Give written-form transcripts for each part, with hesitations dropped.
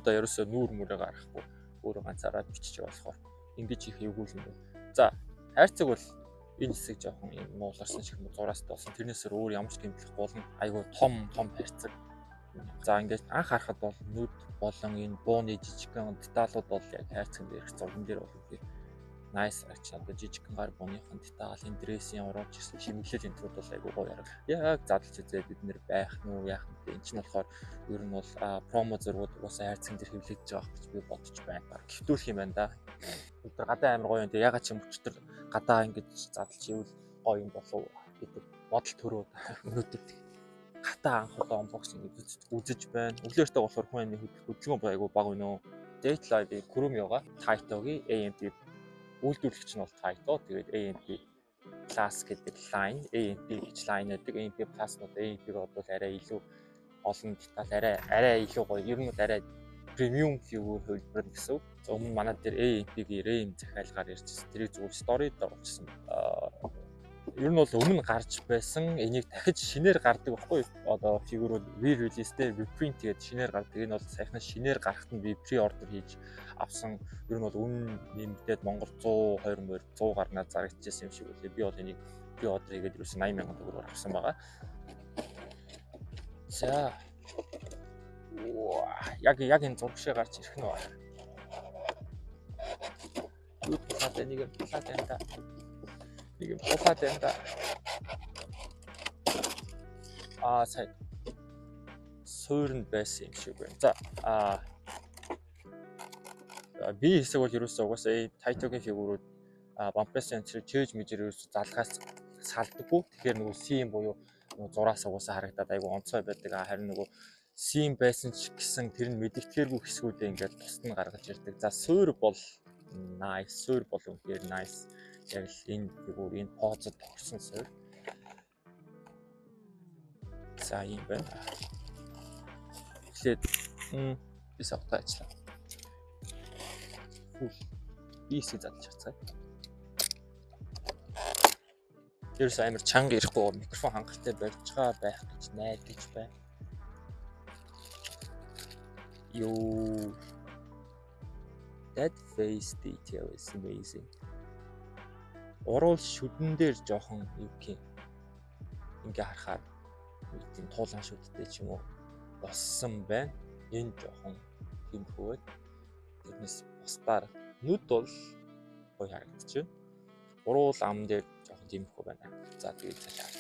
одоо ерөөсөө нүүр мөрөө гаргахгүй өөрөө ганцаараа бичиж болохоор ингэж их эвгүй юм байна. За хайрцаг бол энэ хэсэг жоохон юм нуулгарсан шиг зураас болсон. Тэрнээсээ өөр ямар ч гэмтлэх болно. Айгуу том хайрцаг. За ингээд анх харахад бол нүд болон энэ бууны жижигхэн деталууд бол яг хайрцаг дээрх зурган дээр бол үгүй nice ач одоо жижигхэн гар бууныхан детал энэ дрэсийн орооч гэсэн чимэглэл энэ төр бол айгуу гоё хараг. Яг задлж үзээ бид нэр байх нь яах нь энэ чинь болохоор ер нь бол промо зургууд угаасаа хайрцаг дээр хэвлэгдэж байгаа гэж би бодож байна. Хэвтүүлэх юм байна да. Өдөр гадаа амар гоё юм. Тэг ягаад ч юм өчтөр гадаа ингэж задлж ивэл гоё юм болов гэдэг бодол төрөө өнөөдөр хатаа анх удаа unboxing үзэж байна. Өглөөртөө болохоор хүн амны хөдөлгөөн айгуу баг өнөө. Date Live Chromio-га Taitoгийн AMP үйлдвэрлэгч нь бол Taito. Тэгээд AMP Plus гэдэг line, AMP гэж line гэдэг. AMP Plus нь AMP-г бол арай илүү олон деталь арай илүү гоё. Ер нь арай премиум фигюр хөлбөр гэсэн. Өмнө манай дээр AMP-гийн RAM захиалгаар ярьчихсан. Тэрийг зүгээр story дээр оруулсан. Ер нь бол өмнө гарч байсан энийг дахиж шинээр гардаг байхгүй одоо фигурууд re-release-тэй reprint гэдэг шинээр гардаг. Энэ бол саяхан шинээр гарахт нь би pre-order хийж авсан. Ер нь бол үнэ нэмэгдээд Монгол 100 гарнаа зарагдчихсан юм шиг үлээ. Би бол энийг pre-order хийгээд ерөөс 80,000 төгрөгөөр авсан байгаа. За. Яг энэ зураг шиг гарч ирэх нь байна. Юу болоод энийг болоод энэ та нэг болоод энэ та сая суурн байсан юм шиг байна. За би хэсэг бол ерөөсөө угаасаа Taito-гийн фигурууд бампээс энэ чэйж мэжэр ерөөсөө залгаас салдаггүй. Тэгэхээр нөгөө сим буюу зураас угаасаа харагдаад айгу онцгой байдаг. Харин нөгөө сим байсан ч гэсэн тэр нь мэдэгдэхэргүй хэсгүүдээ ингээд тусад нь гаргаж ирдэг. За суур бол nice, суур бол үнэхээр nice. Яг л энэ фигур энэ позод тохирсон суур. За юм байна. Эхлээд би савтаа ажиллаа. Бисээ задлж хацгаа. Ерөөс амар чанга ирэхгүй микрофон хангалттай барьж байгаа байх гэж найдаж байна. Yo, that face detail is amazing. Орол шүдэн дээр жоохон юу гэх юм ингээ харахаар тийм туулан шүдтэй ч юм уу боссон байна. Энэ жоохон тэмхүү. Тэрнээс бусдаар нүд бол гоё харагдчихэв. Уруул ам дээр жоохон тэмхүү байна. За тэгээд цаашаа.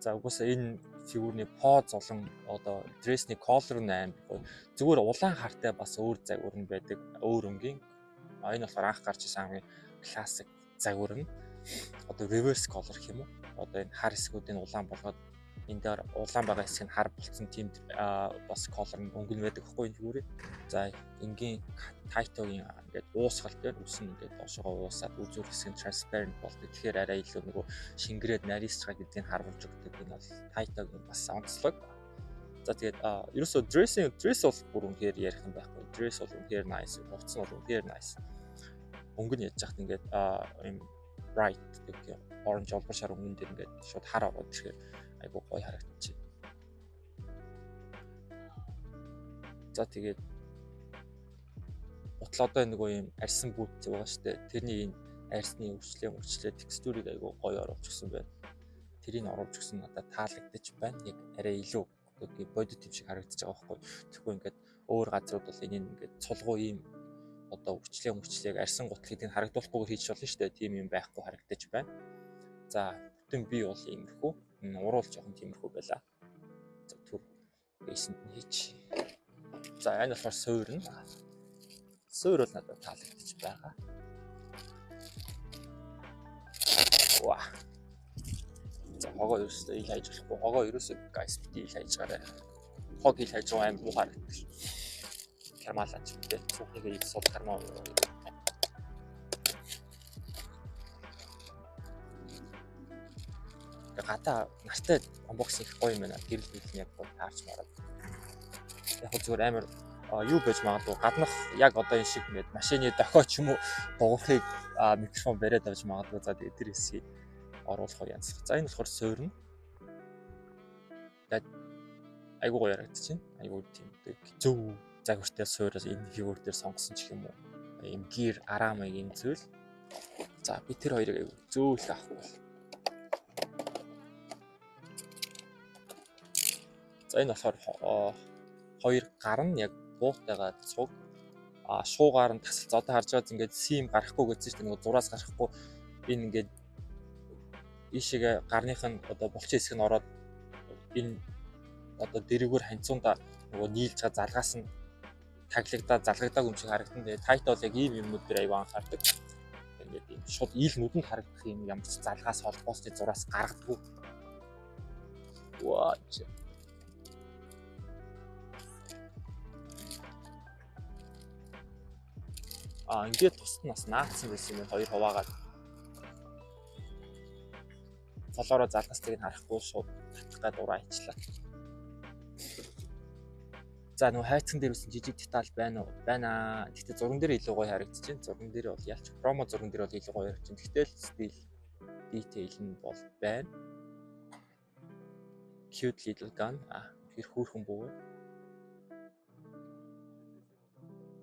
За угаасаа энэ фигурны поз олон одоо дресний колор нь амар гоё. Зүгээр улаан хартай бас өөр загвар нь байдаг. Өөр өнгийн. Энэ болохоор анх гарч ирсэн хамгийн классик загвар нь. Одоо reverse color гэх юм уу? Одоо энэ хар хэсгүүдийн улаан болгоод энэ дээр улаан байгаа хэсэг нь хар болцсон тийм бас колор нь өнгөн байдаг байхгүй энэ фигурээ. За энгийн Taito-гийн ингээд уусгал дээр үсэн ингээд доошоо уусаад үзүүр хэсэг нь transparent болдог. Тэгэхээр арай илүү нөгөө шингэрээд нарийсч байгаа гэдгийг харуулж өгдөг. Энэ бол Taito-гийн бас онцлог. За тэгээд ерөөсөө dress бол бүр үнэхээр ярих юм байхгүй. Dress бол үнэхээр nice. Хувцас нь бол үнэхээр nice. Өнгөн яж хахад ингээд юм bright гэх юм orange олбор шар өнгөн дээр ингээд шууд хар ороод ирэхээр айгуу гоё харагдчих. За тэгээд ботлоодоо нөгөө юм арьсан бүүт байгаа штэ. Тэрний энэ арьсны үрчлээ текстурыг айгуу гоё оруулж өгсөн байна. Тэрийг оруулж өгсөн надад таалагдчих байна. Яг арай илүү бодит юм шиг харагдаж байгаа байхгүй. Тэгэхгүй ингээд өөр газрууд бол энийг ингээд цулгуу ийм одоо үрчлээг арьсан гутал гэдгийг харагдуулахгүйгээр хийж болно штэ. Тийм юм байхгүй харагдаж байна. За бүтэн би бол иймэрхүү. Уруул жоохон тиймэрхүү байлаа. За түр бейсэнд нь хийж. За энэ болохоор суурна. Суур бол надад таалагдчих байгаа. Ваа. За хогоо ерөөсөө ил хайж болохгүй. Хогоо ерөөсөө guys бити ил хайж гараа. Хог ил хайж байгаа юм бухаар. Кармалаач гэдэг. Цухыг ил сул кармал. Гадаа нартай unboxing гоё юм байна. Гэрэл бүлийн яг таарч мараад. Яг зүгээр амар юу байж магадгүй гаднах яг одоо энэ шиг ингээд машины дохио ч юм уу дугуйхыг микрофон бариад авч магадгүй. За тэгээд тэр хэсгийг оруулах янзлах. За энэ болохоор суурна. айгуу гоё харагдчихэв. Айгуу тийм зөв загвартай суурьас энэ фигюр дээр сонгосон ч юм уу. Ийм гэр арамагийн зүйл. За би тэр хоёрыг айгуу зөөлөх авахгүй бол. За энэ болохоор хоёр гар нь яг буутайгаа цуг шуугаар нь тасалж одоо харж байгаа ингээд сим гарахгүй гэсэн чинь нөгөө зураас гарахгүй энэ ингээд ийшээгээ гарных нь одоо булчин хэсэг нь ороод энэ одоо дэрэгүүр ханцуунда нөгөө нийлж байгаа залгаас нь залгагдааг юм шиг харагдана. Тэгээ тайт бол яг ийм юмнууд дээр аюу анхаардаг. Ингээд ийм шууд ил нүдэнд харагдах юм ямар ч залгаас холбоосны зураас гаргадаггүй. Watch. Ингээд тусад нас наацсан байсан юм хоёр хуваагаад цолоороо залгастыг нь харахгүй шууд татах гад ураа ичлаа. За нөгөө хайцсан дээр үсэн жижиг деталь байна уу? Байна. Гэхдээ зурган дээр илүү гоё харагдчихэв. Зурган дээр бол ялч промо зурган дээр бол илүү гоё харагдчихэв. Гэхдээ стил detail нь бол байна. Cute little gun. Тэр хүүхэн буу.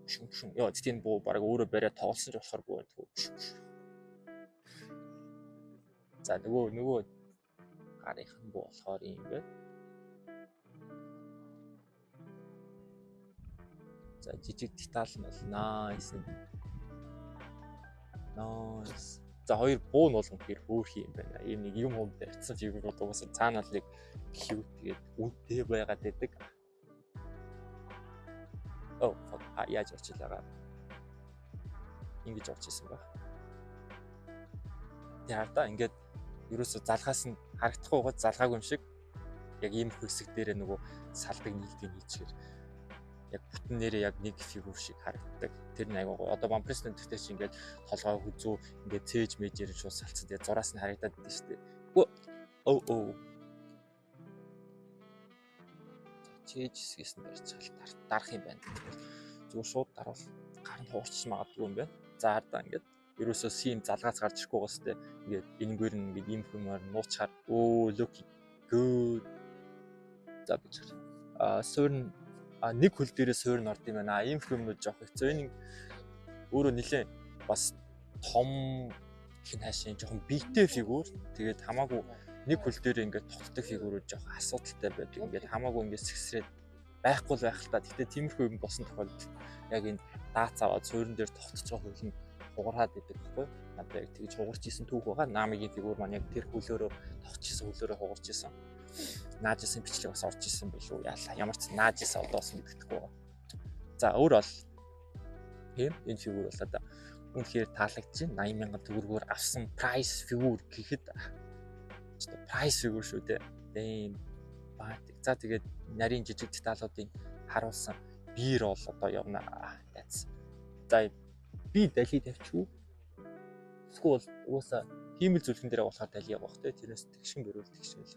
Шүм. Яа, тийм буу бараг өөрөө бариа тоолсон ч болохоор буу гэдэг. За нөгөө гарынх нь буу болохоор юм байна. За жижиг деталь нь бол nice. За хоёр буу нь бол үнэхээр хөөх юм байна. Ийм нэг юм барьцсан фигурууд угаасаа цаанаа л нэг cute тэгээд үнэтэй байгаад байдаг. Яаж орчлаа. Ингэж орж исэн ба. Яа да ингээд ерөөсө залгаас нь харагдахгүй гоо залгаагүй юм шиг яг ийм хэсэг дээр нөгөө салдаг нийлдэг нийцгээр яг бүтэн нэрээ яг нэг фигюр шиг харагддаг. Тэр нь айгуу. Одоо One Piece нэртэй чи ингээд толгой хүзүү ингээд цээж мэжээр шууд салцсан. Тэгээ зураас нь харагдаад байдаг шүү дээ. Чээж хэсгээс нь барьцаал дарах юм байна. Зүгээр шууд дарвал гар нь хуурч магадгүй юм байна. За хардаа ингээд ерөөсөө сим залгаас гарч ирэхгүй гоос тээ ингээд энэгээр нь ингээд ийм хүмүүр нуучаар look good. За би суурь нэг хөл дээрээ суурь нь орд юм байна. Ийм хүмүүд жоох хэцүү. Энэ өөрөө нэлээ бас том хин хаашийн жоохон бигтэй фигюр. Тэгээд хамаагүй нэг хөл дээрээ ингээд тогтдог фигюрүүд жоох асуудалтай байдаг. Ингээд хамаагүй ингээд сэгсрээд байхгүй л байх л та. Гэхдээ тиймэрхүү юм босон тохиолдолд яг энэ даац аваад суурин дээр тогтож байгаа хөл нь хугараад идэг байхгүй. Надад яг тэгж хугарч исэн түүх байгаа. Намигийн фигюр маань яг тэр хөлөөрөө тогтож исэн хөлөөрөө хугарч исэн. Наажсэн бичлэг бас орж исэн байлгүй. Яалаа. Ямар ч наажсэн одоосон гэдэгтэйгүй байгаа. За өөр бол энэ фигюр бол одоо үнэхээр таалагдчихэв. 80,000 төгрөгөөр авсан price figure гэхэд price figure шүү дээ. Тийм баа. За тэгээд нарийн жижиг деталуудыг харуулсан бир бол одоо явна. За би дали тавьчихв. Эсвэл уусаа хиймэл зүлгэн дээр болохоор дали явах те. Тэрнээс тэгшин гэрүүл тэгшин л.